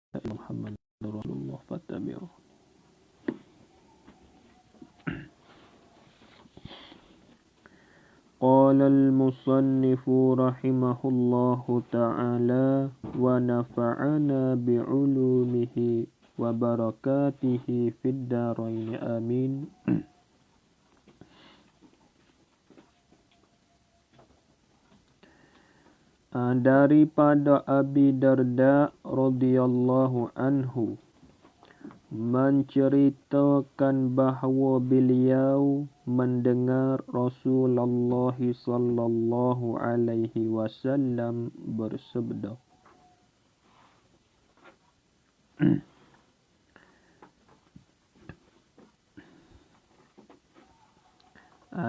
محمد رسول الله فاتبعوه. قال المصنف رحمه الله تعالى ونفعنا بعلومه وبركاته في الدارين آمين. Daripada Abi Darda radhiyallahu anhu menceritakan bahawa beliau mendengar Rasulullah sallallahu alaihi wasallam bersabda.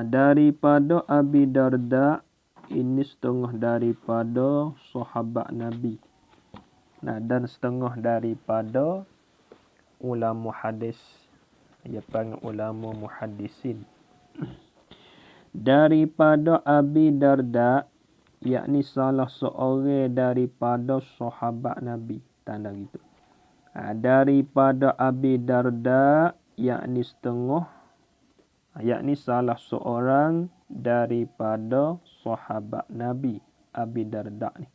Daripada Abi Darda, ini setengah daripada sahabat Nabi. Dan setengah daripada ulama hadis. Ia panggil ulama muhaddisin. Daripada Abi Darda, yakni salah seorang daripada sahabat Nabi. Tanda gitu. Daripada Abi Darda, yakni salah seorang daripada sahabat Nabi, Abi Darda ni.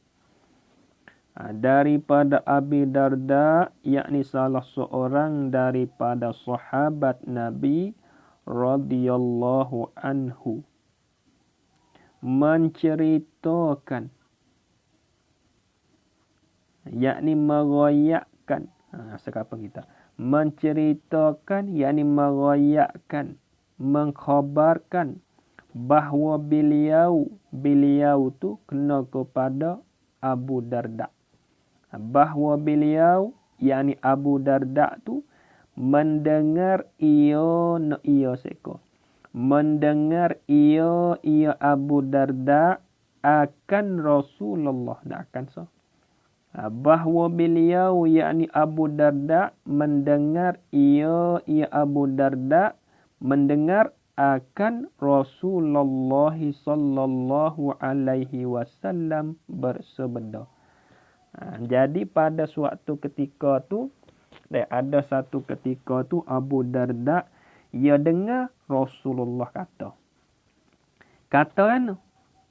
Daripada Abi Darda, yakni salah seorang daripada sahabat Nabi radhiyallahu anhu menceritakan, yakni meroyakkan. Sekarang kita menceritakan, yakni meroyakkan, mengkhabarkan bahawa beliau tu kena kepada Abu Darda. Bahawa beliau, yakni Abu Darda tu mendengar mendengar Abu Darda akan Rasulullah, bahawa beliau, yakni Abu Darda, mendengar Abu Darda mendengar akan Rasulullah sallallahu alaihi wasallam bersabda. Jadi pada suatu ketika tu, ada satu ketika tu Abu Darda ia dengar Rasulullah kata kan,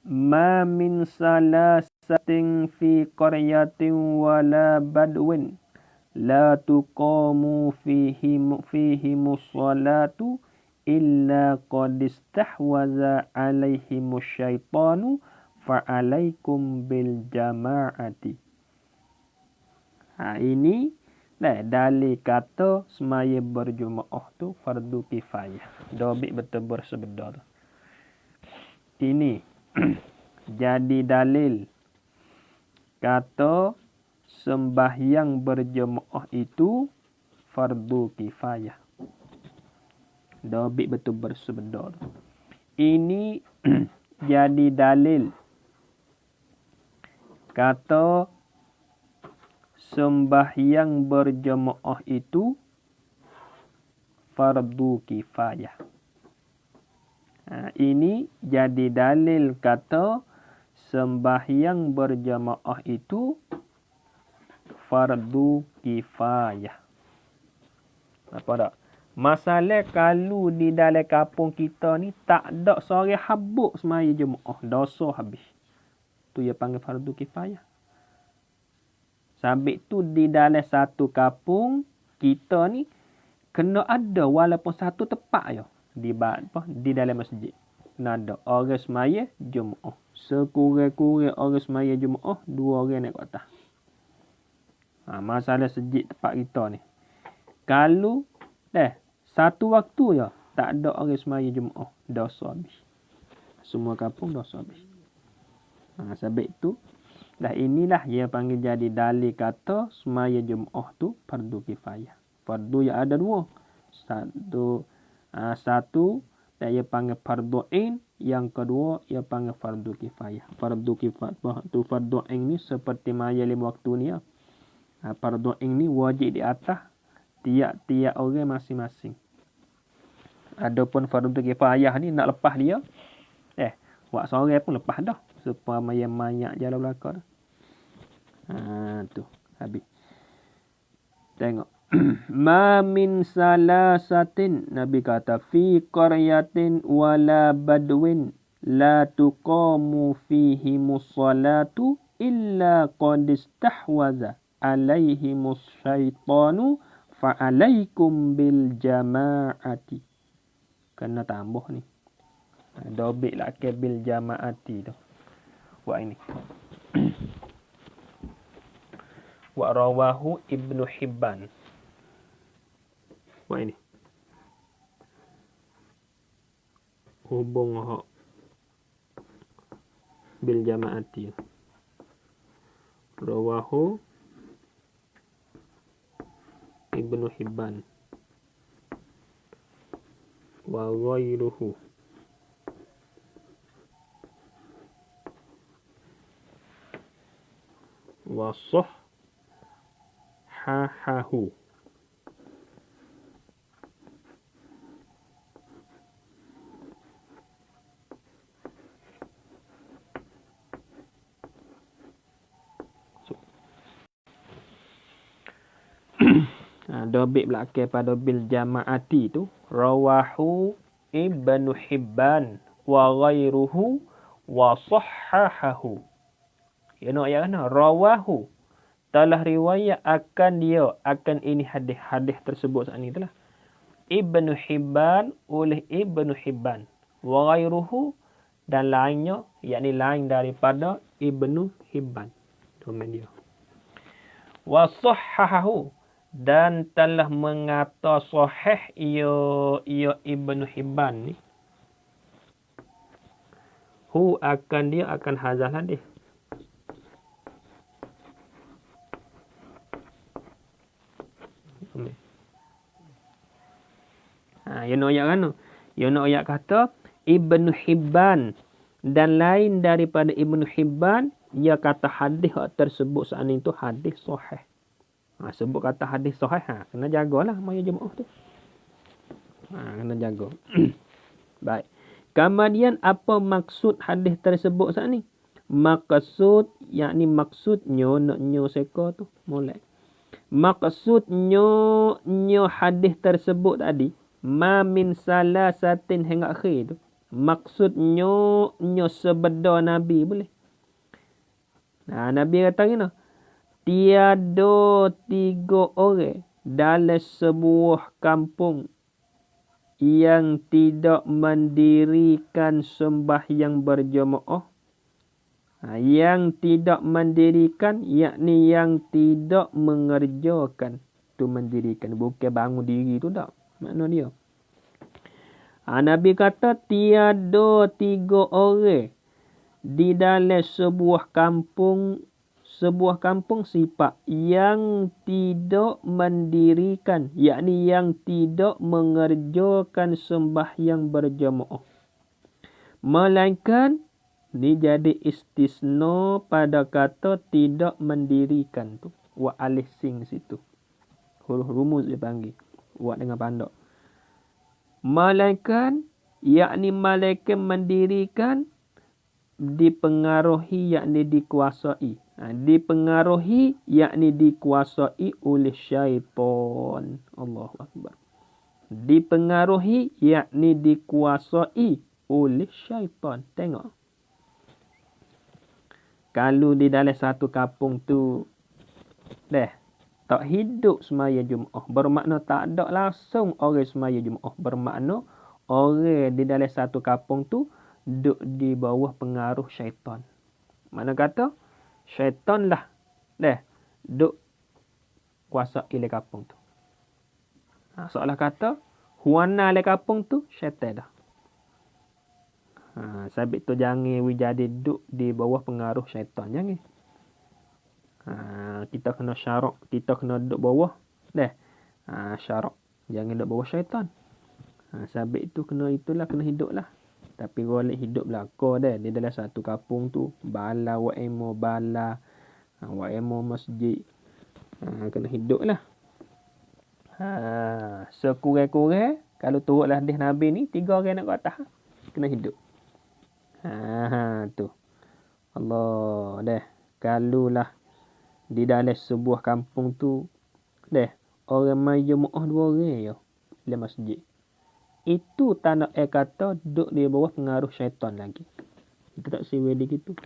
ma min salasatin fi qaryatin wala badwin la tuqamu fihi musallatu illa qad istahwaza alaihimus syaitanu fa'alaikum bil jama'ati. Ini dalil kata semaya berjemaah tu fardu kifayah. Dobik betul bersabda tu. Ini jadi dalil kata sembahyang berjemaah itu fardu kifayah. Dobik betul bersabda. Ini jadi dalil kata sembahyang berjemaah itu fardu kifayah. Ini jadi dalil kata sembahyang berjemaah itu fardu kifayah. Apa tak? Masalah kalau di dalam kampung kita ni tak ada seorang habuk semaya jemaah, dosa habis. Tu dia panggil fardu kifayah. Sabit tu di dalam satu kampung kita ni kena ada walaupun satu tempat je di dalam masjid. Kena ada orang semaya jemaah. Sekurang-kurang orang semaya jemaah 2 orang naik ke atas. Masalah masjid tempat kita ni. Kalau satu waktu je tak ada orang semaya jemaah, dosa habis. Semua kampung dosa habis. Sebab tu inilah dia panggil jadi dalil kata semaya jemaah tu fardu kifayah. Fardu yang ada 2. Satu dia panggil fardu ain, yang kedua dia panggil fardu kifayah. Fardu kifayah tu fardu ain ni seperti maya 5 waktu ni. Fardu ain ni wajib di atas tiap-tiap orang masing-masing. Adapun fardu kifayah ni nak lepas dia, buat seorang pun lepas dah. Supaya banyak jalan belakang. Tu habis. Tengok. Ma min salasatin, Nabi kata, fi qaryatin wala badwin la tuqamu fihimus salatu illa qad istahwaza alaihimus syaitanu fa'alaikum bil jama'ati. Kena tambah ni. Dobik lah ke bil jama'ati tu. Buat ini. Wa rawahu Ibnu Hibban. Buat ini. Hubung hak bil jama'ati. Rawahu Ibnu Hibban wa ghairuhu. Wa sahhahu. Dobik belakang pada bil jama'ati tu, rawahu Ibnu Hibban wa ghairuhu wa sahhahu. Ya nak ayat mana? Rawahu, telah riwayat akan dia, akan ini hadis tersebut saat ni telah Ibnu Hibban, oleh Ibnu Hibban, wa ghairuhu, dan lainnya, yakni lain daripada Ibnu Hibban. Domain dia. Wa sahhahu, dan telah mengata sahih ia Ibnu Hibban ni. Hu, akan dia, akan hazal hadis. Yang ayat kan? Yang ayat kata Ibnu Hibban dan lain daripada Ibnu Hibban, ia kata hadis tersebut saat ini tu hadis sahih. Sebut kata hadis sahih, kena jagalah maya jemaah tu. Kena jaga. Baik. Kemudian apa maksud hadis tersebut saat ni? Maksud, yakni maksudnya nak nyo seka tu molek. Maksudnya hadis tersebut tadi, ma min salasatin hingga akhir tu. Maksudnya sebeda Nabi boleh. Nabi kata gini, tiada 3 orang dalam sebuah kampung yang tidak mendirikan sembahyang berjemaah. Yang tidak mendirikan, yakni yang tidak mengerjakan. Tu mendirikan, bukan bangun diri tu tak. Makna dia. Nabi kata tiada 3 orang di dalam sebuah kampung sifat yang tidak mendirikan, yakni yang tidak mengerjakan sembahyang berjemaah, melainkan ni jadi istisna pada kata tidak mendirikan tu. Wa alif sing situ, huruf rumuz dipanggil, buat dengan pandak. Melainkan, yakni malaikat mendirikan, dipengaruhi, yakni dikuasai. Dipengaruhi, yakni dikuasai oleh syaitan. Allahu Akbar. Dipengaruhi, yakni dikuasai oleh syaitan. Tengok. Kalau di dalam satu kampung tu, tak hidup semaya Jumaat, bermakna tak ada langsung orang semaya Jumaat. Bermakna orang di dalam satu kampung tu duduk di bawah pengaruh syaitan. Mana kata syaitan lah duduk kuasa ile kampung tu. Seolah kata huana ile kampung tu syaitan dah. Sabit tu jangan jadi duduk di bawah pengaruh syaitan, jangan. Kita kena syarak, kita kena duduk bawah syarak, jangan duduk bawah syaitan. Sabit tu kena hidup lah. Tapi golek hidup belaka di dalam satu kampung tu, bala wa emo masjid. Kena hidup lah. Sekurang-kurang kalau turutlah hadis Nabi ni 3 orang nak ke atas, kena hidup. Tu. Allah kalau lah di dalam sebuah kampung tu orang mai jemaah 2 orang ya dalam masjid. Itu tanda kata duduk di bawah pengaruh syaitan lagi. Kita tak siwi di gitu.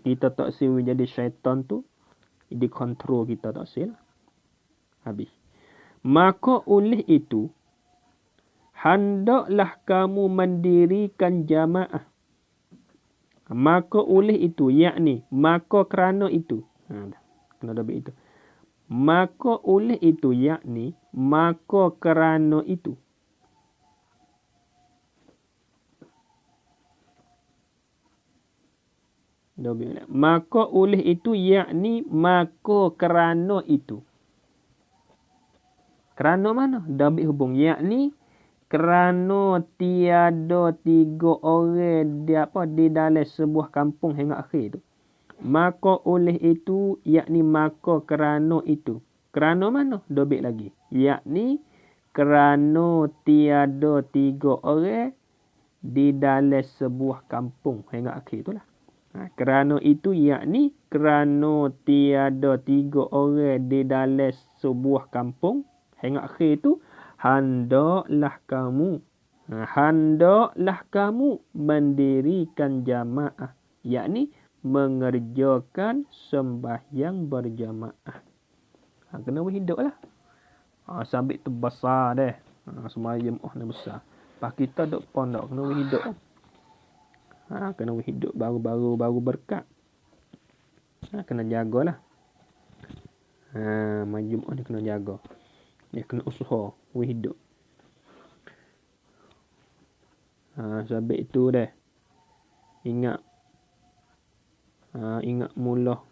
Kita tak siwi jadi syaitan tu dikontrol kita tak sil. Habis. Maka oleh itu hendaklah kamu mendirikan jamaah. Maka oleh itu, yakni maka kerana itu. Kena dobit itu. Maka oleh itu, yakni maka kerana itu. Dobit. Maka oleh itu, yakni maka kerana itu. Kerana mana? Dobit hubung. Yakni kerana tiada 3 orang di dalam sebuah kampung hingga akhir tu. Maka oleh itu, yakni maka kerana itu. Kerana mana? Dobit lagi. Yakni kerana tiada 3 orang di dalam sebuah kampung hingga akhir itulah. Kerana itu, yakni kerana tiada 3 orang di dalam sebuah kampung hingga akhir itu, hendaklah kamu mendirikan jamaah, yakni mengerjakan sembahyang berjamaah. Kena berhiduplah. Sabit tu besar deh. Sembahyang ni besar. Pak kita duk pondok kena berhidup. Kena berhidup baru berkat. Kena jagalah. Majmuah ni kena jaga. Dia kena usaha berhidup. Sabit itu deh. Ingat mulah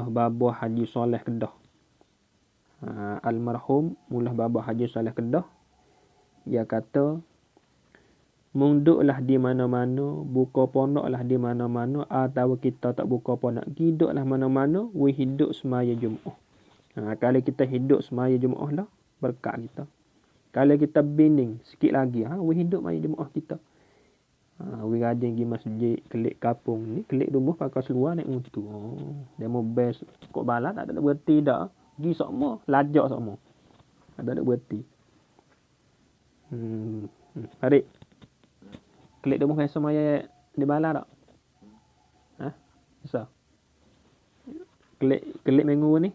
Babah Haji Soleh Kedah. Almarhum mulah Babah Haji Soleh Kedah. Dia kata, munduklah di mana-mana, buka pondoklah di mana-mana, atau kita tak buka pondok, hiduplah mana-mana, we hidup semaya Jumaat. Kalau kita hidup semaya Jumaat dah, berkat kita. Kalau kita binding sikit lagi, we hidup semaya Jumaat kita. We rajin pergi masjid, kelik kapung ni, kelik rumah pakai seluar naik motor. Dia mau best kok bala tak ada berhenti dah. Pergi semua, lajak semua. Ada berhenti. Adik. Kelik rumah biasa maya di bala tak? Bisa. Kelik minggu ni.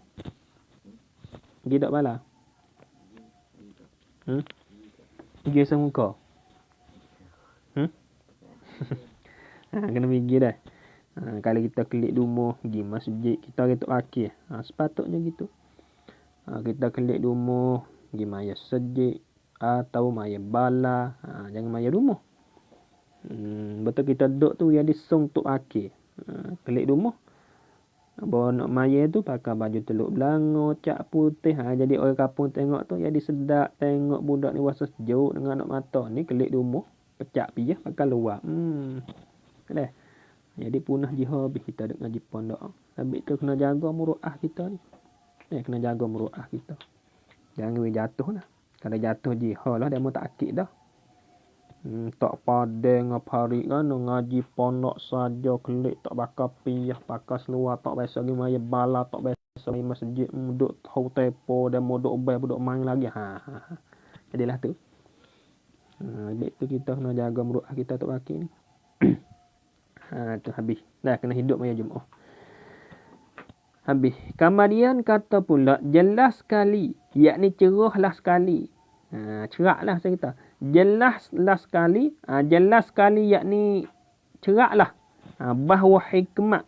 Pergi tak bala? Pergi semuka. Kena pergi dah. Kalau kita kelik rumah, pergi masjid, kita gitu akhir. Sepatutnya gitu. Kita kelik rumah, pergi maya masjid atau maya bala, jangan maya rumah. Betul kita duduk tu jadi song tu akhir. Kelik rumah. Bawa nak maya tu pakai baju teluk belanga, cap putih. Jadi orang kampung tengok tu jadi sedap tengok budak ni wasa sejuk dengan anak mata. Ni kelik rumah, pecak piyah pakai luar. Dah. Jadi punah jiha habis kita duk ngaji pondok. Habis tu kena jaga muruah kita ni. Kena jaga muruah kita. Jangan jatuh lah. Kalau jatuh jiha lah dia mau tak akid dah. Tak padeng apa hari kan ngaji pondok saja kelik tak bakal piyah pakai seluar tak biasa gi maya bala tak biasa di masjid duduk tahu tepo dan mau duk ubah duk main lagi. Jadilah tu. Habis tu kita kena jaga muruah kita tak akid ni. Tu habis. Dah kena hidup maya Jumaat. Habis. Kemudian kata pula jelas sekali, yakni cerahlah sekali. Ceraklah saya kata. Jelaslah sekali, jelas sekali yakni ceraklah bahawa hikmat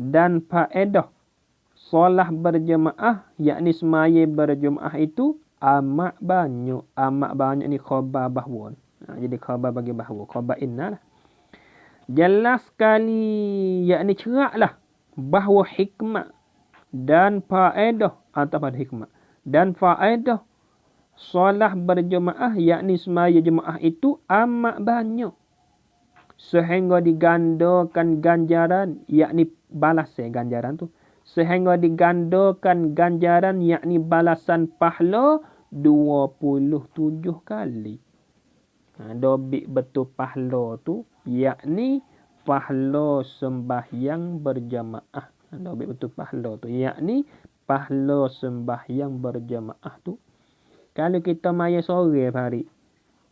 dan faedah solat berjemaah yakni semaya berjemaah itu amat banyak ni khabar bahawa. Jadi khabar bagi bahawa, khabar inna lah. Jelas sekali yakni ceraklah bahawa hikmat dan faedah atau pada hikmat dan faedah solat berjemaah yakni semaya jemaah itu amat banyak sehingga digandakan ganjaran yakni balasan ganjaran tu sehingga digandakan ganjaran yakni balasan pahala 27 kali. Dobit betul pahala tu yakni pahala sembahyang berjamaah. Dobit betul pahala tu. Yakni pahala sembahyang berjamaah tu. Kalau kita maya sore hari,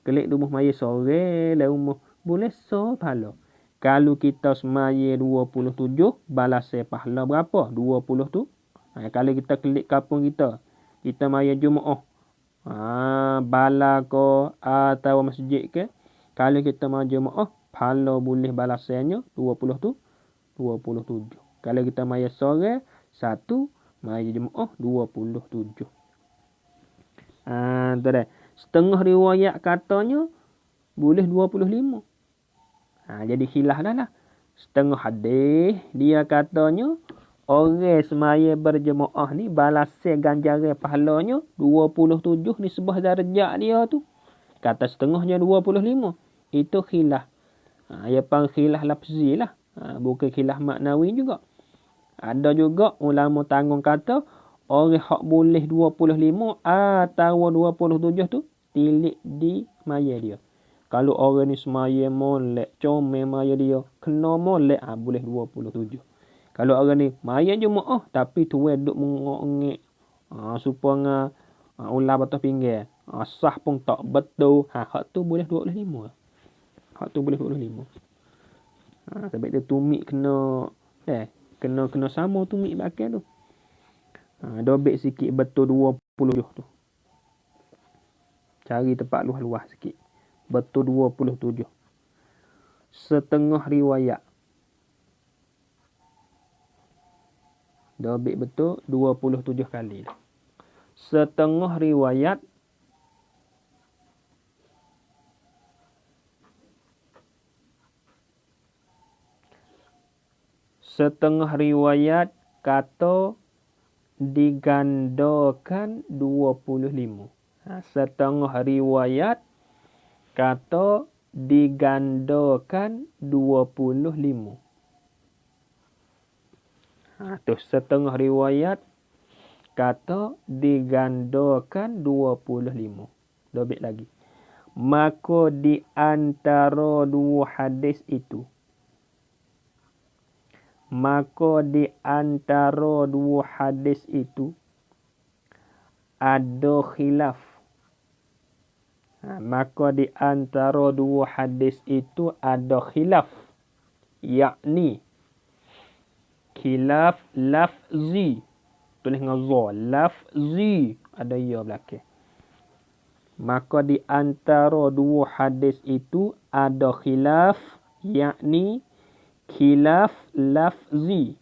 kelik rumah maya sore, le rumah boleh so pahala. Kalau kita semaya 27, balas pahala berapa? 20 tu. Kalau kita kelik kampung kita maya Jumaat. Bala ko atau masjid ke. Kalau kita maya Jumaat, pahala boleh balasnya 20 tu 27. Kalau kita maya sore 1, maya Jumaat 27. Tu dah. Setengah riwayat katanya boleh 25. Jadi khilaf dah lah. Setengah hadis dia katanya orang semaya berjemaah ni balasnya ganjaran pahalanya 27 nisbah darjat dia tu. Kata setengahnya 25. Itu khilaf. Ia panggil khilaf lafzi lah. Bukan khilaf maknawi juga. Ada juga ulama tanggung kata orang hak boleh 25 atau 27 tu tilik di maya dia. Kalau orang ni semaya molek, comel maya dia, kena molek, boleh 27. Kalau orang ni maya Jumaat tapi tu duk mengok-ngek, supaya ular batas pinggir, sah pun tak betul, hak tu boleh 25. Hak tu boleh 25. Sebab dia tumik kena sama tumik bakal tu. Dobek sikit betul 20 tu. Cari tempat luas-luas sikit. Betul 27. Setengah riwayat. Dobek betul 27 kali. Setengah riwayat kata digandakan 25. Setengah riwayat kata digandakan 25. Tu setengah riwayat kata digandakan 25. Dobit lagi. Maka di antara dua hadis itu. Ada khilaf. Maka di antara dua hadis itu ada khilaf. Yakni khilaf lafzi. Tulis dengan za. Lafzi. Ada ya belakang. Maka di antara dua hadis itu ada khilaf. Yakni khilaf lafzi.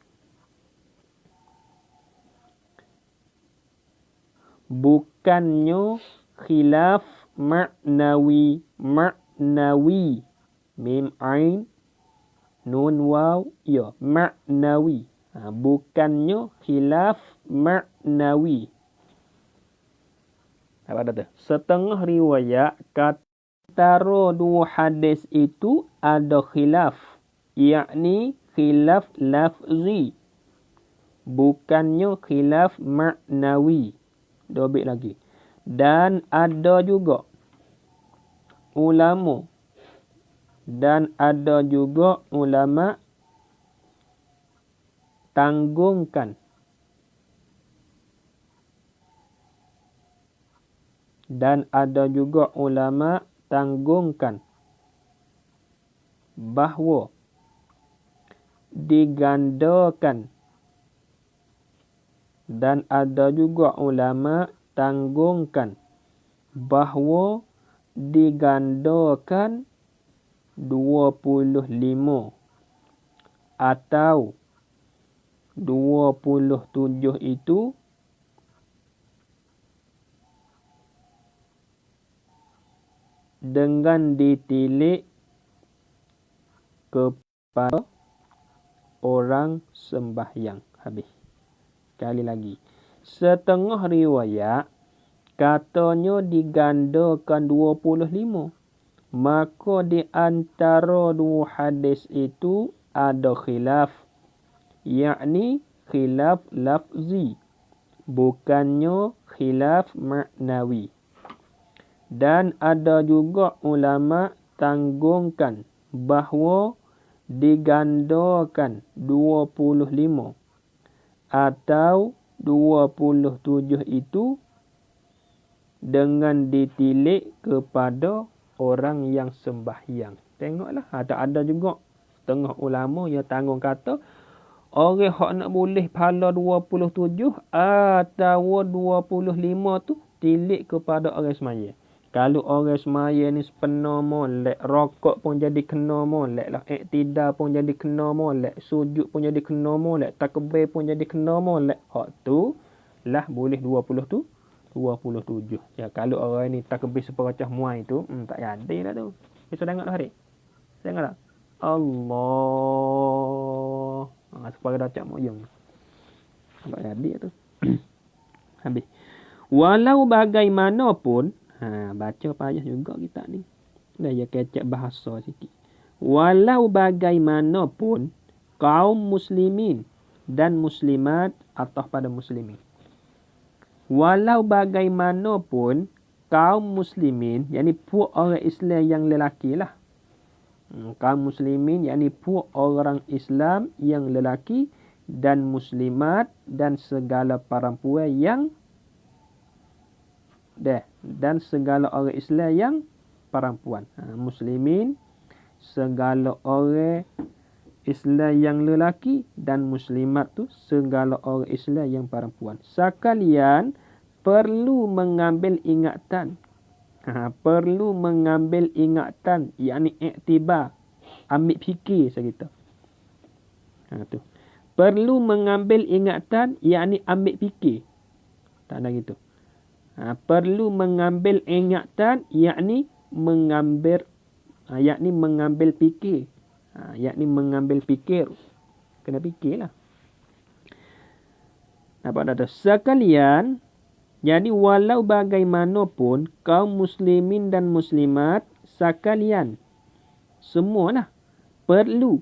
Bukannya khilaf maknawi. Mim ain nun waw ya maknawi. Bukannya khilaf maknawi. Apa kata? Setengah riwayat antara dua hadis itu ada khilaf. Yakni khilaf lafzi. Bukannya khilaf maknawi. Dobit lagi. Dan ada juga ulama tanggungkan bahawa digandakan. Dan ada juga ulama tanggungkan bahawa digandakan 25 atau 27 itu dengan ditilik kepada orang sembahyang. Habis. Sekali lagi. Setengah riwayat katanya digandakan 25. Maka di antara dua hadis itu ada khilaf. Yakni khilaf lafzi. Bukannya khilaf maknawi. Dan ada juga ulama tanggungkan bahawa digandakan 25 atau 27 itu dengan ditilik kepada orang yang sembahyang. Tengoklah, ada juga setengah ulama yang tanggung kata orang hak nak boleh pahala 27 atau 25 tu tilik kepada orang semaya. Kalau orang semaya ni sepenuh molek, rokok pun jadi kena molek lah, iktidal pun jadi kena molek, sujud pun jadi kena molek, takbir pun jadi kena molek. Hak tu lah boleh 20 tu 27. Ya, kalau orang ni takbir seperacah muai tu, tak jadi lah tu. Kita tengok dah hari. Tengok tak? Allah. Separuh dah cak moyong. Tak jadi tu. Habis. Walau bagaimanapun, baca payah juga kita ni. Dah ya kecek bahasa sikit. Walau bagaimanapun kaum muslimin dan muslimat atau pada muslimin. Walau bagaimanapun kaum muslimin, yakni puak orang Islam yang lelaki lah. Kaum muslimin, yakni puak orang Islam yang lelaki dan muslimat dan segala perempuan yang dan segala orang Islam yang perempuan. Muslimin, segala orang Islam yang lelaki dan muslimat tu segala orang Islam yang perempuan. Sekalian perlu mengambil ingatan. Perlu mengambil ingatan, yakni iktibar, ambil fikir saya kata. Tu. Perlu mengambil ingatan, yakni ambil fikir. Tak ada gitu. Perlu mengambil ingatan, yakni mengambil fikir. Yakni mengambil fikir. Kena fikirlah. Apa dah tu? Sekalian, jadi walau bagaimanapun kaum muslimin dan muslimat sekalian semualah perlu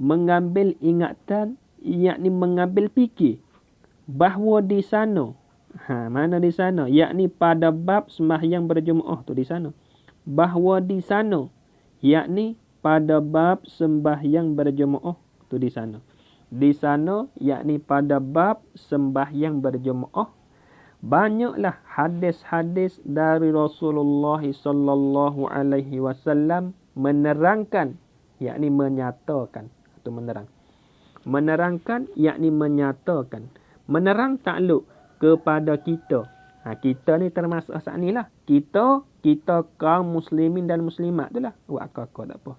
mengambil ingatan, yakni mengambil fikir bahawa di sana, mana di sana, yakni pada bab sembahyang berjemaah tu di sana. Bahawa di sana, yakni pada bab sembahyang berjemaah tu di sana. Di sana, yakni pada bab sembahyang berjemaah, banyaklah hadis-hadis dari Rasulullah sallallahu alaihi wasallam menerangkan, yakni menyatakan atau menerang. Menerangkan, yakni menyatakan. Menerang takluk kepada kita. Kita ni termasuk saat ni lah. Kita kaum muslimin dan muslimat tu lah. Akak tak apa.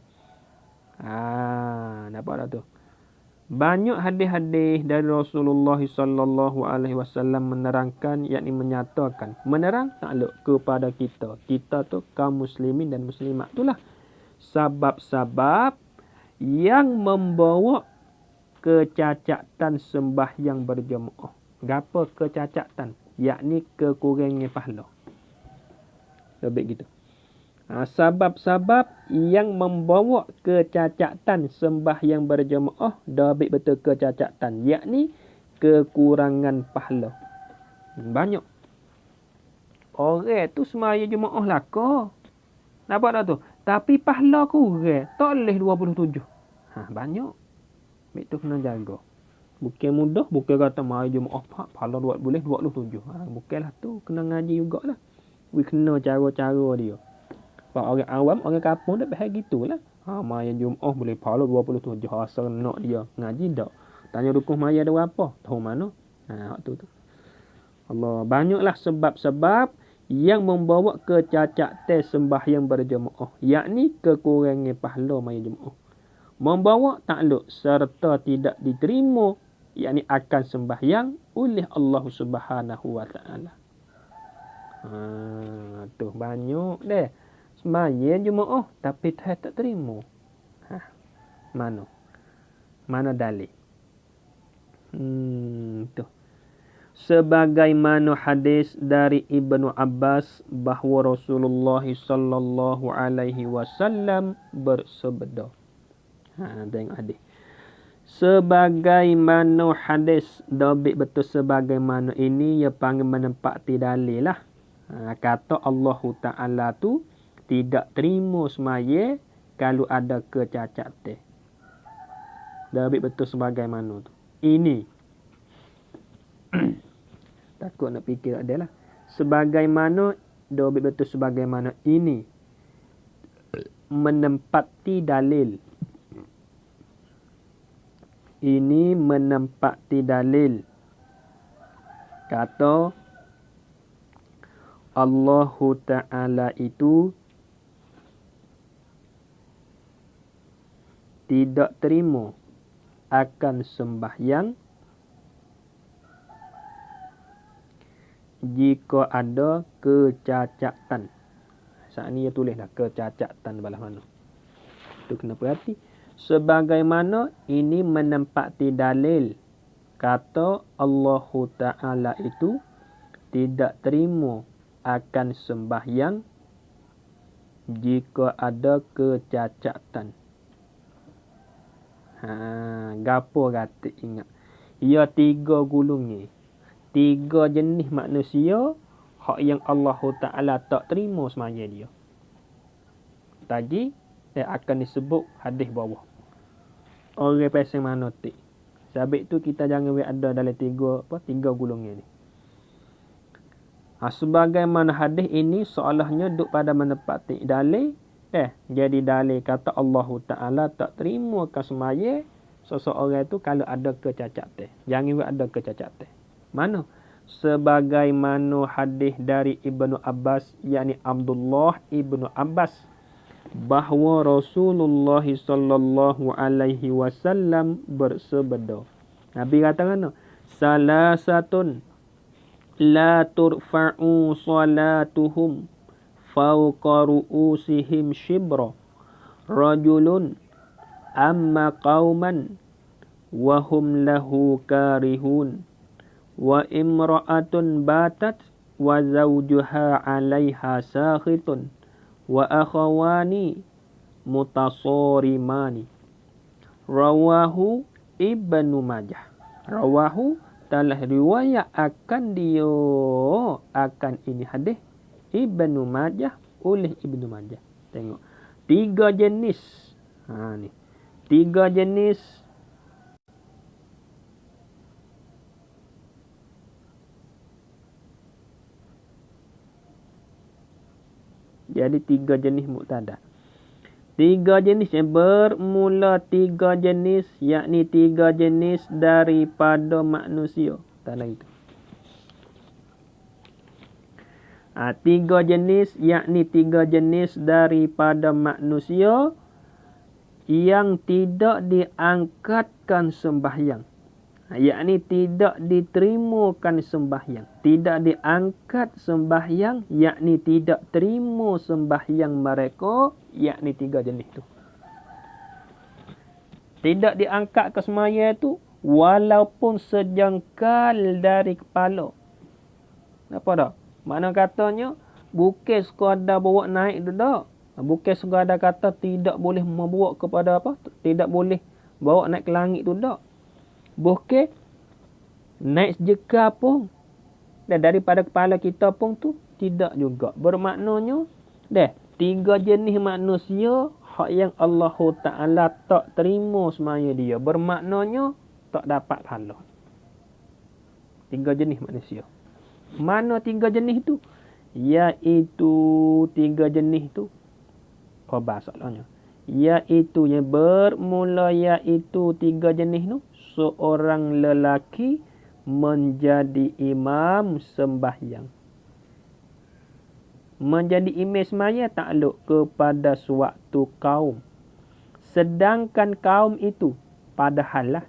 Nampak tak tu? Banyak hadis-hadis dari Rasulullah sallallahu alaihi wasallam menerangkan, yakni menyatakan. Menerang takluk kepada kita. Kita tu kaum muslimin dan muslimat tu lah. Sebab-sebab yang membawa kecacatan sembahyang berjemaah. Gapa kecacatan? Yakni kekurangan pahala. Lebih gitu. Sebab-sebab yang membawa kecacatan sembahyang berjemaah, lebih betul kecacatan, yakni kekurangan pahala. Banyak. Orang tu semaya jemaah lah kau. Nampak tak tu? Tapi pahala kurang. Tak boleh 27. Banyak. Itu kena jaga. Bukan mudah, bukan kata mari jemaah pahala boleh 27. Bukanlah tu, kena ngaji jugalah. Kena cara-cara dia. Sebab orang awam, orang kampung dah bahaya gitulah. Mari jemaah boleh pahala 27. Asal nak dia ngaji tak. Tanya rukun mari ada berapa? Tahu mana? Tu. Allah, banyaklah sebab-sebab yang membawa kecacatan sembahyang berjemaah, yakni kekurangan pahala mari jemaah. Membawa takluk serta tidak diterima, yakni akan sembahyang oleh Allah Subhanahu wa taala. Tu banyak dah. Sembahyang jemaah tapi tak terima. Mana dalil? Tu. Sebagaimana hadis dari Ibnu Abbas bahawa Rasulullah sallallahu alaihi wasallam bersabda. Tengok hadis. Sebagaimana hadis, dobit betul sebagaimana ini, ia panggil menempati dalil lah. Kata Allah Ta'ala tu tidak terima semaya kalau ada kecacatan. Dobit betul sebagaimana tu. Ini. Takut nak fikir adalah sebagaimana dobit betul sebagaimana ini menempati dalil. Ini menempati dalil. Kata Allah Ta'ala itu tidak terima akan sembahyang jika ada kecacatan. Saat ni dia tulislah kecacatan belah mana. Tu kena perhati. Sebagaimana ini menempati dalil. Kata Allah Ta'ala itu tidak terima akan sembahyang jika ada kecacatan. Gapo kata ingat. Ia 3 gulung ni. 3 jenis manusia hak yang Allah Ta'ala tak terima semaya dia. Tadi akan disebut hadis bawah. Orang pasal mana tik. Sebab tu kita jangan ada dalam 3 gulung ni. Sebagaimana hadis ini seolahnya duk pada menepati dalil. Jadi dalil kata Allah Ta'ala tak terima ke semaya seseorang tu kalau ada kecacatan. Jangan ada kecacatan. Mana? Sebagaimana hadis dari Ibnu Abbas, yakni Abdullah Ibnu Abbas, bahawa Rasulullah sallallahu alaihi wasallam bersabda. Nabi kata mana? Salasatun la turfa'u salatuhum fawqa ru'usihim shibra. Rajulun amma qauman wa hum lahu karihun. Wa imra'atun batat wa zawjuha 'alaiha sakhitun wa akhawani mutasarimani. Rawahu Ibnu Majah. Rawahu telah riwayat akan dia akan ini hadis Ibnu Majah oleh Ibnu Majah. Tengok 3 jenis. Ni 3 jenis. Jadi 3 jenis muktada. 3 jenis yang bermula 3 jenis, yakni 3 jenis daripada manusia. Tak lagi tu. 3 jenis, yakni 3 jenis daripada manusia yang tidak diangkatkan sembahyang. Yakni tidak diterimakan sembahyang. Tidak diangkat sembahyang, yakni tidak terima sembahyang mereka, yakni 3 jenis tu. Tidak diangkat ke semaya tu walaupun sejengkal dari kepala. Apa dah? Mana katanya bukan sekadar bawa naik tu dah. Bukan sekadar kata tidak boleh membawa kepada apa? Tidak boleh bawa naik ke langit tu dah. Bukan naik sejeka pun. Dan daripada kepala kita pun tu tidak juga. Bermaknanya 3 jenis manusia hak yang Allah Ta'ala tak terima semaya dia. Bermaknanya tak dapat pahala. 3 jenis manusia. Mana 3 jenis tu? Iaitu 3 jenis tu. Khabar soalnya. Iaitu yang bermula iaitu 3 jenis tu. Seorang lelaki menjadi imam sembahyang. Menjadi imam sembahyang takluk kepada suatu kaum. Sedangkan kaum itu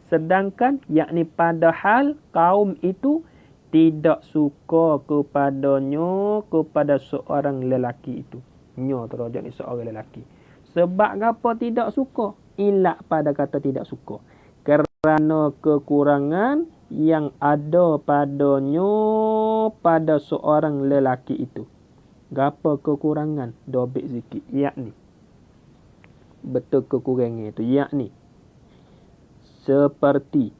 sedangkan yakni padahal kaum itu tidak suka kepadanya, kepada seorang lelaki itu. Terojak ni seorang lelaki. Sebab apa tidak suka? Ilak pada kata tidak suka. Kerana kekurangan yang ada padanya pada seorang lelaki itu. Gapa kekurangan? Dobit sikit. Yakni. Betul kekurangan itu. Yakni. Seperti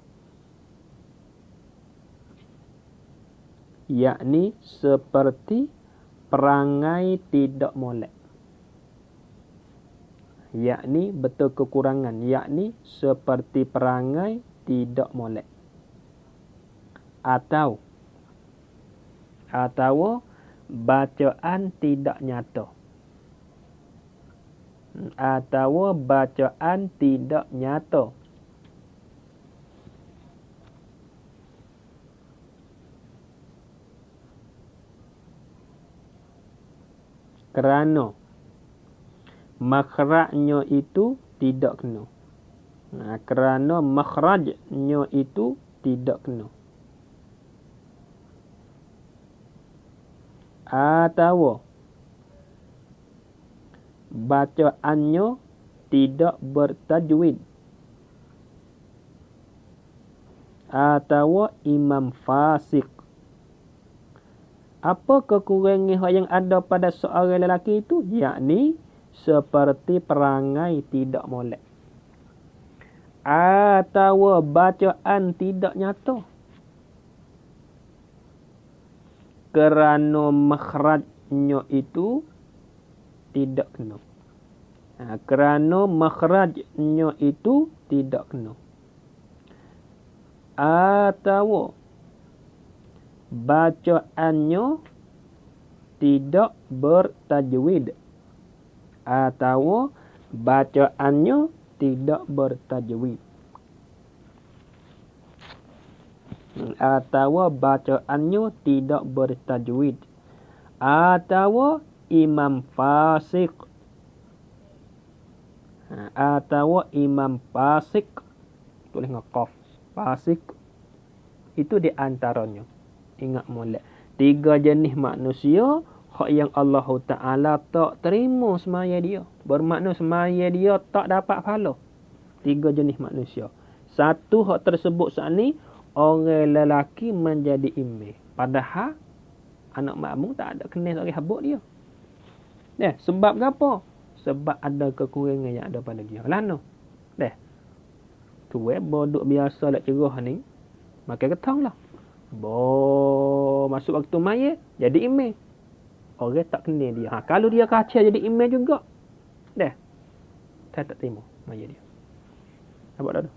perangai tidak molek. Yakni betul kekurangan, yakni seperti perangai tidak molek. Atau Atau bacaan tidak nyata. Atau bacaan tidak nyata. Kerana makhrajnya itu tidak kena. Kerana makhrajnya itu tidak kena. Atau bacaannya tidak bertajwid. Atau imam fasik. Apa kekurangan yang ada pada seorang lelaki itu? Yakni seperti perangai tidak molek. Atau bacaan tidak nyata. Kerana makhrajnya itu tidak kena. Kerana makhrajnya itu tidak kena. Atau bacaannya tidak bertajwid. Atau bacaannya tidak bertajwid. Atau bacaannya tidak bertajwid. Atau imam fasik. Atau imam fasik. Tulis dengan qaf. Fasik. Itu di antaranya. Ingat molek. 3 jenis manusia hak yang Allah Ta'ala tak terima semaya dia. Bermakna semaya dia tak dapat pahala. 3 jenis manusia. Satu hak tersebut saat ni, orang lelaki menjadi imam. Padahal anak makmum tak ada kena seorang habuk dia. Sebab apa? Sebab ada kekurangan yang ada pada dia. Lano. Tu bodok biasa lek cerah ni, makan ketang lah. Masuk waktu mayat jadi imam. Orang tak kenal dia. Kalau dia kacau jadi imam juga. Saya tak terima mayat dia. Nampak tak tu?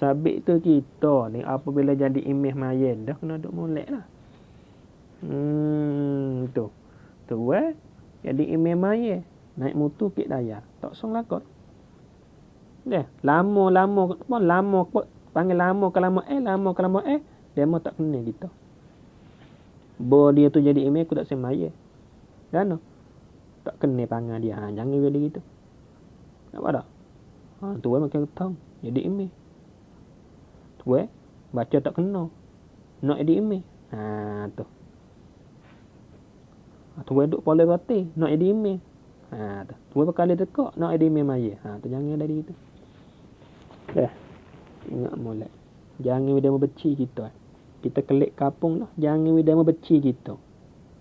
Sabit tu kita ni apabila jadi imam mayat dah kena duk molek lah. Tu jadi imam mayat naik motor kek daya. Tak song lakot. Lama panggil lama kelama dia mau tak kenal kita. Dia tu jadi imam aku tak semaya. Kan? Tak kenal panggil dia. Jangan dia gitu. Nampak tak? Tu makin ketang jadi imam. Tu baca tak kena. Nak jadi imam. Tu. Tu duk pola roti, nak jadi imam. Tu. Tu berkali tekak nak jadi imam maya. Tu jangan ada gitu. Ingat molek. Jangan dia membeci kita. Kita kelik kapung lah. Jangan dia membeci kita.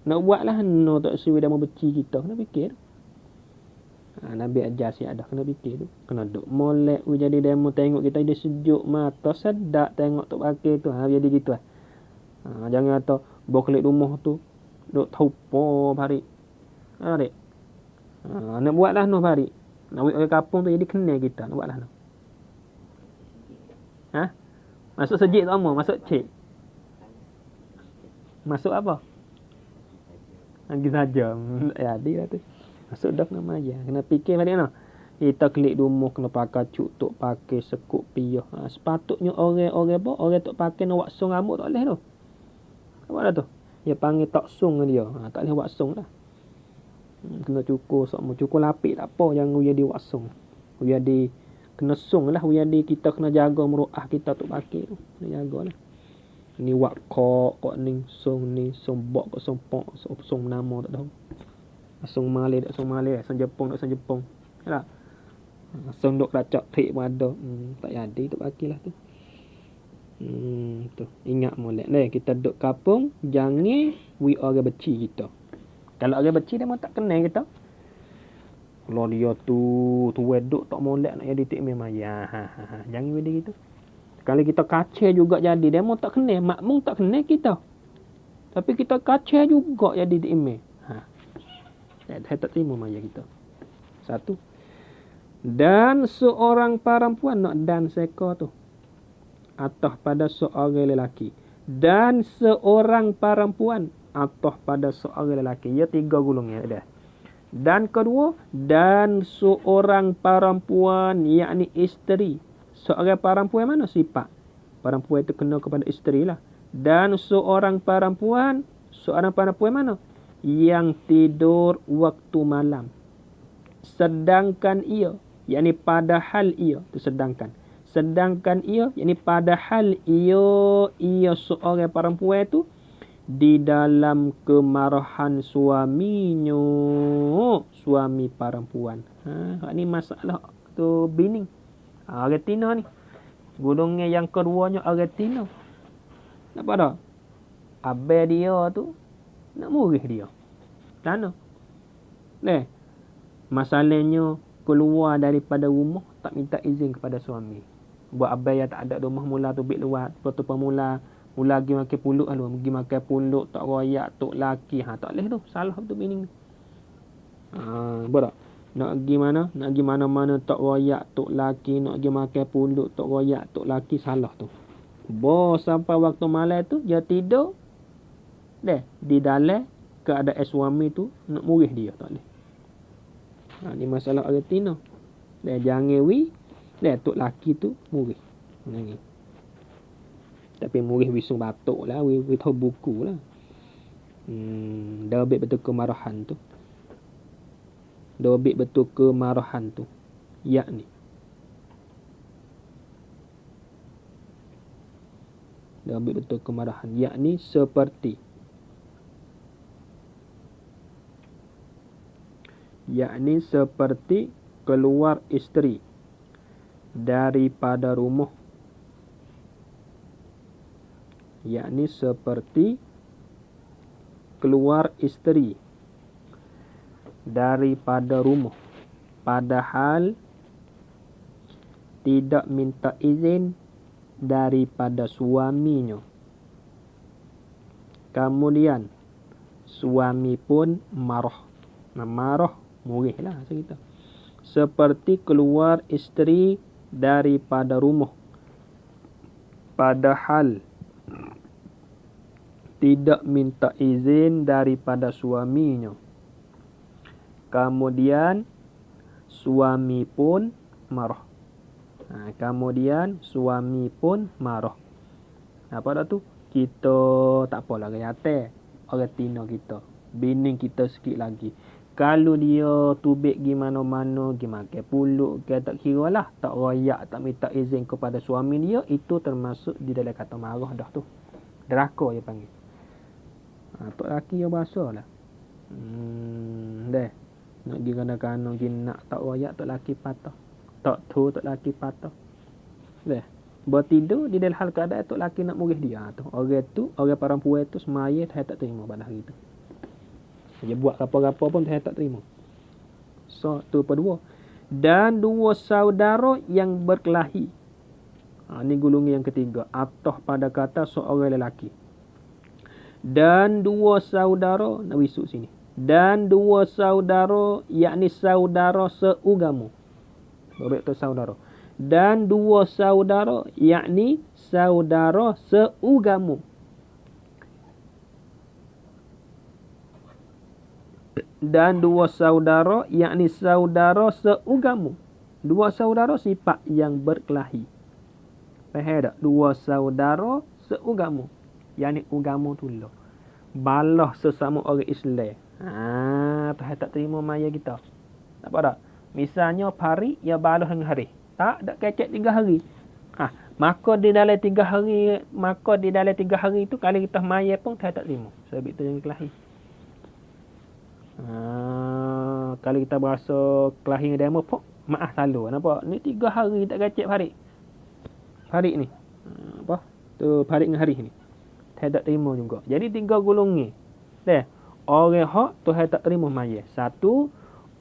Nak buatlah no tak suruh dia membeci kita. Kena fikir. Nabi ajar si ada kena fikir tu. Kena duk molek jadi dia mau tengok kita dia sejuk mata sedap tengok tok pakai tu. Jadi gitu jangan atau bawa kelik rumah tu duk taupo hari. Dek. Nak buatlah no hari. Nak buat orang kapung tu jadi kena kita. Nak buatlah no. Masuk sejik tu apa? Masuk cik. Masuk apa? Lagi saja. Dia tu. Masuk dah kena maya. Kena fikir balik no. Kita klik rumah kena pakai cuk tok pakai sekuk piyah. Sepatutnya orang orang tok pakai nak waksung rambut tak boleh tu. Apa dah tu? Dia panggil taksung dia. Tak boleh waksung dah. Kena cukur sok cukur lapik tak apa jangan jadi waksung. Jadi kena sung lah jadi kita kena jaga meruah kita tu pakai tu. Kena jagalah. Ni wakok kok ni song bok kok song pok song nama tak tahu. Song Malay tak song Malay, song Jepun tak song Jepun. Yalah. Song dok lacak tik pun ada. Tak jadi tu pakilah tu. Tu ingat molek ni kita duk kapung jangan orang beci kita. Kalau orang beci dia mau tak kenal kita. Kalau dia tu wedok tak molek nak jadi tik memang ya. Jangan dia gitu. Kalau kita kacau juga jadi dia mau tak kenal, makmum tak kenal kita. Tapi kita kacau juga jadi tik imam. Saya tak terima maya kita. Satu. Dan seorang perempuan nak dan seka tu atau pada seorang lelaki. Dan seorang perempuan atau pada seorang lelaki. Ya 3 golongan dah. Dan kedua, dan seorang perempuan, yakni isteri. Seorang perempuan mana sifat? Perempuan itu kena kepada isteri lah. Dan seorang perempuan mana? Yang tidur waktu malam. Sedangkan ia, yakni padahal ia, itu sedangkan. Sedangkan ia, yakni padahal ia seorang perempuan itu di dalam kemarahan suaminya, suami perempuan. Ini masalah tu bini. Orang Tino ni. Golongan yang keduanya orang Tino. Nampak tak? Abang dia tu nak murih dia. Tanah. Masalahnya keluar daripada rumah tak minta izin kepada suami. Buat abang yang tak ada rumah mula tu bik luar. Lepas tu mula pergi makan pulut lalu. Pergi makan pulut tak royak tok laki. Tak boleh tu. Salah betul bini. Nampak tak? Nak pergi mana? Nak pergi mana-mana tak royak tok laki. Nak pergi makan pulut tak royak tok laki. Salah tu. Sampai waktu malam tu dia tidur. Di dalam keadaan suami tu nak murih dia. Tak boleh. Ni masalah orang Tino. Jangan tok laki tu murih. Tapi murih wisung batuk lah. Wisung tahu buku lah. Dah betul kemarahan tu. Yakni. Dah betul kemarahan. Yakni seperti. Yakni seperti keluar isteri daripada rumah. Yakni seperti keluar isteri daripada rumah. Padahal tidak minta izin daripada suaminya. Kemudian suami pun marah. Marah murih lah kita. Seperti keluar isteri daripada rumah. Padahal tidak minta izin daripada suaminya. Kemudian suami pun marah. Apa dah tu? Kita tak apalah kata orang Tino kita. Bini kita sikit lagi. Kalau dia tubik pergi mana-mana, pergi makan pulut, tak kira lah. Tak royak, tak minta izin kepada suami dia. Itu termasuk di dalam kata marah dah tu. Deraka dia panggil. Tok laki dia bahasa lah. Nak pergi kadang-kadang nak tak royak, tok laki patah. Tak tu, tok laki patah. Bertidur di dalam hal keadaan tok laki nak murih dia. Orang perempuan tu semaya tak terima pada hari tu. Dia buat apa-apa pun saya tak terima. So, tu kedua. Dan dua saudara yang berkelahi. Ini golongan yang ketiga. Atau pada kata seorang lelaki. Dan dua saudara. Nak wisuk sini. Dan dua saudara. Yakni saudara seugama. Baik tu saudara. Dan dua saudara. Yakni saudara seugama. Dan dua saudara, yakni saudara seugama. Dua saudara sifat yang berkelahi. Faham tak? Dua saudara seugama. Yakni ugama tu lah. Balah sesama orang Islam. Tak terima maya kita. Tak apa tak? Misalnya hari, ya balah dengan hari. Tak kecek 3 hari. Maka di dalam 3 hari itu, kalau kita maya pun tak terima. Sebab itu yang kelahi. Kalau kita berasa kelahi demo pun maaf selalu. Nampak? Ni 3 hari tak kacip Farid. Farid ni. Farid dengan hari ni. Tak terima juga. Jadi 3 golongan. Orang hak Tuhan tak terima maya. Satu,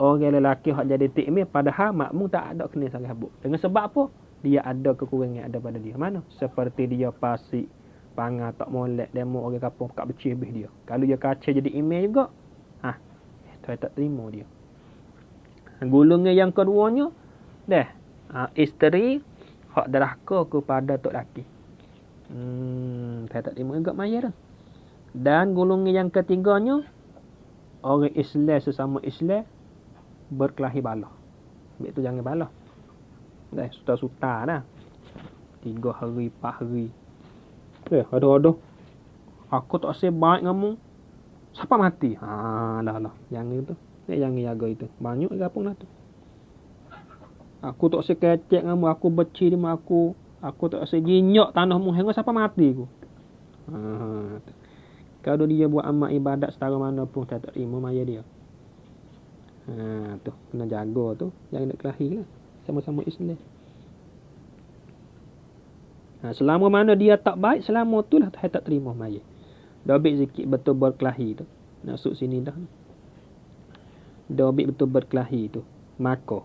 orang lelaki hak jadi tikmir padahal makmum tak ada kena sangat habuk. Dengan sebab apa? Dia ada kekurangan ada pada dia. Mana? Seperti dia pasik, pangar tak molek, demo orang kampung kat becih habis dia. Kalau dia kaca jadi imam juga, Tuhan tak terima dia. Golongan yang keduanya, isteri hak derhaka kepada tok laki. Tuhan tak terima juga maya dah. Dan golongan yang ketiganya, orang Islam sesama Islam berkelahi balah. Sebab tu jangan balah. Dah suta-suta dah. 3 hari, 4 hari. Ada. Aku tak rasa baik kamu. Siapa mati? Lah. Jangan tu. Jangan jaga itu. Banyak gapung lah tu. Aku tak rasa kecek kamu. Aku benci dia aku. Aku tak rasa jinyok tanahmu. Hingga siapa mati aku. Kalau dia buat amal ibadat setara mana pun tak terima maya dia. Tu. Kena jaga tu. Jangan nak kelahi lah. Sama-sama Islam. Selama mana dia tak baik, selama tu lah tak terima maya. Dah ambil sikit betul berkelahi tu. Masuk sini dah. Dah ambil betul berkelahi tu. Maka.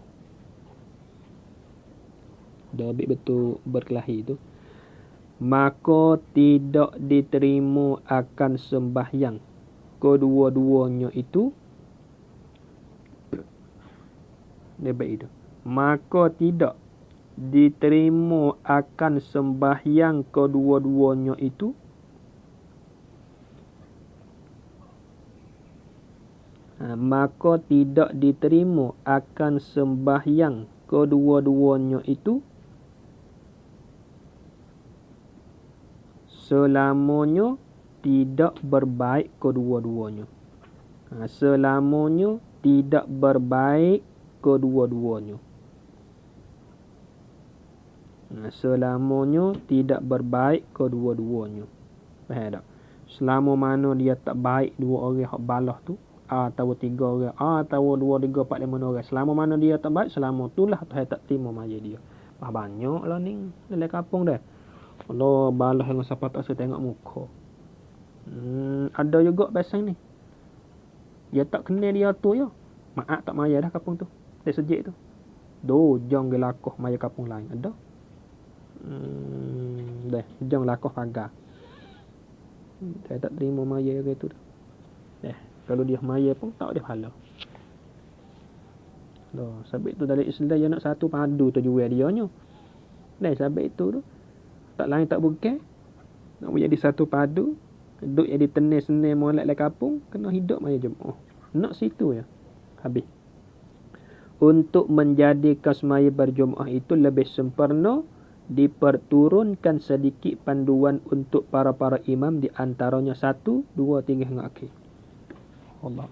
Dah ambil betul berkelahi tu. Maka tidak diterima akan sembahyang kedua-duanya itu. Dia baik itu. Maka tidak diterima akan sembahyang kedua-duanya itu. Maka tidak diterima akan sembahyang kedua-duanya itu selamanya tidak berbaik kedua-duanya. Selamanya tidak berbaik kedua-duanya. Selamanya tidak berbaik kedua-duanya. Faham tak? Selama mana dia tak baik dua orang hak balah tu, atau 3 orang, atau 2, 3, 4, 5 orang. Selama mana dia tak baik, selama itulah Tuhan tak terima maya dia. Banyak lah ni dalam kampung dah. Allah balah dengan siapa tak saya tengok muka. Ada juga biasa ni. Dia tak kenal dia tu ya. Maaf tak maya dah kampung tu. Dia sejik tu. Jong gelakoh maya kampung lain. Ada. Dah, jong lakoh pagar. Saya tak terima maya gitu dah. Kalau dia maya pun tak ada pahala. Sebab itu dari Islam dia nak satu padu tu jual dia nya. Sebab itu tu tak lain tak bukan. Nak menjadi satu padu, duduk jadi tenir-senir molek le kampung, kena hidup maya jemaah. Nak situ ya. Habis. Untuk menjadikan semaya berjemaah itu lebih sempurna, diperturunkan sedikit panduan untuk para imam, di antaranya 1, 2, 3 hingga akhir. Allah.